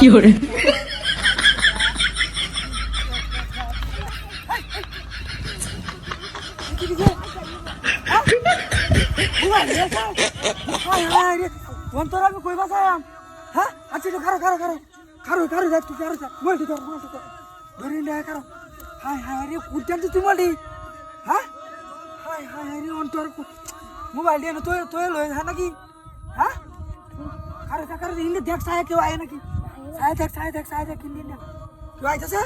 কি hore তোরা আমি কই বাসায়াম হ্যাঁ আচ্ছা তো খারো দেখ তুই খারো বলটি ধর ধরে নে খারো হাই হাই রে কুটান তুই মালি হ্যাঁ হাই হাই রে অন্তর মোবাইল দিয়ে তো লই হ্যাঁ নাকি হ্যাঁ খারো ইন্দি দেখ সায়া কেউ আয় নাকি সায়া দেখ ইন্দি না কেউ আইতাছে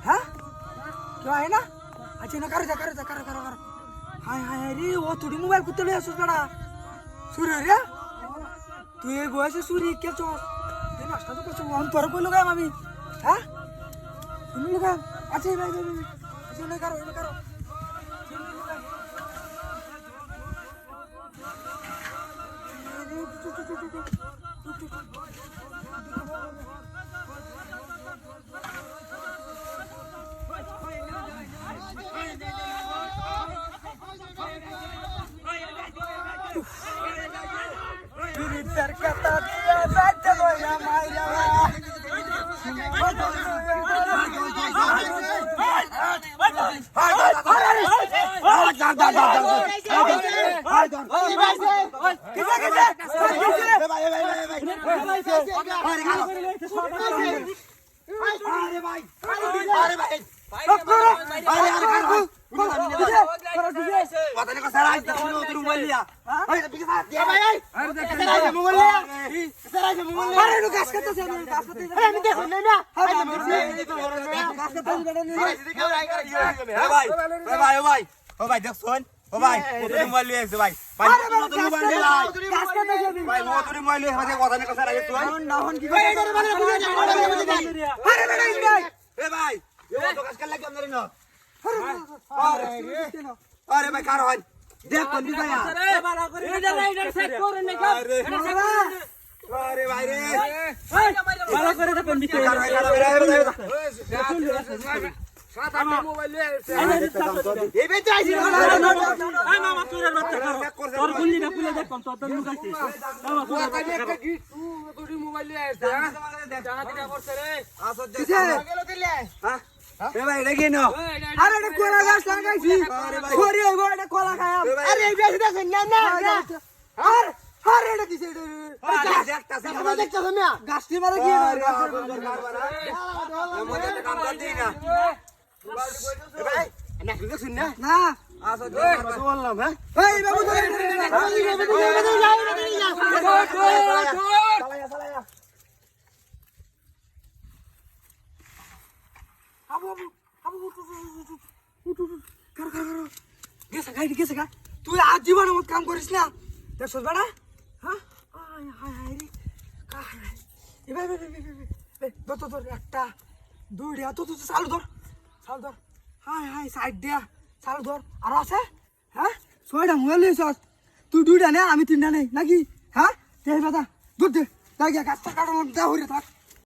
হ্যাঁ কেউ আয় না আচ্ছা না খারো হাই হাই রে ও তুই মোবাইল কুতে লই আসছ বড়া সুরে রে তুই এই বয়সে সুরি কে চস তুই নষ্ট তো করছিস আমি তোর কই লাগাম আমি হ্যাঁ তুমি লাগাম আচ্ছা ভাই আচ্ছা না করো Terkata dia baca boya maya. अरे भाई कार भाई देख कौन भी भाई अरे भाई रे बाला करे तो कौन भी कार भाई साथ में मोबाइल ले ये भी चाहिए हां मामा तुरे बच्चा करो और गुल्ली ना खुले देख कौन तो तनु काছে मामा तुरे একটা গিট তুই মোবাইল ले আসছে হ্যাঁ জানা দিনা করছে রে আসো যা গেল দিলে হ্যাঁ এ ভাই এটা কি নাও আরে এটা কোলা গাছ লাগাইছি আরে ভাই ওরে ওই এটা কোলা খায়াম আরে এই বেশি দেখেন না আরে এটা কিসে এটা দেখতাছি না দেখতাছ না গাছটি মারা কি মজা তো কাম করতেই না এ ভাই না কি শুন না আসো বললাম হ্যাঁ এই বাবু চালায়া আবু কার গেছে গা তুই আজ জীবন মত কাম করিস না দেখছস বাড়া হ্যাঁ হাই রে এ ভাই ধর একটা দুইটা তো চালু ধর হাই সাইড দিয়া চালু ধর আর আছে হ্যাঁ ছয়টা মোবাইল লইছস তুই দুইটা নে আমি তিনটা নেই নাকি হ্যাঁ দে বাদা দুধ দে গাছটা কাটো দা হইরে থাক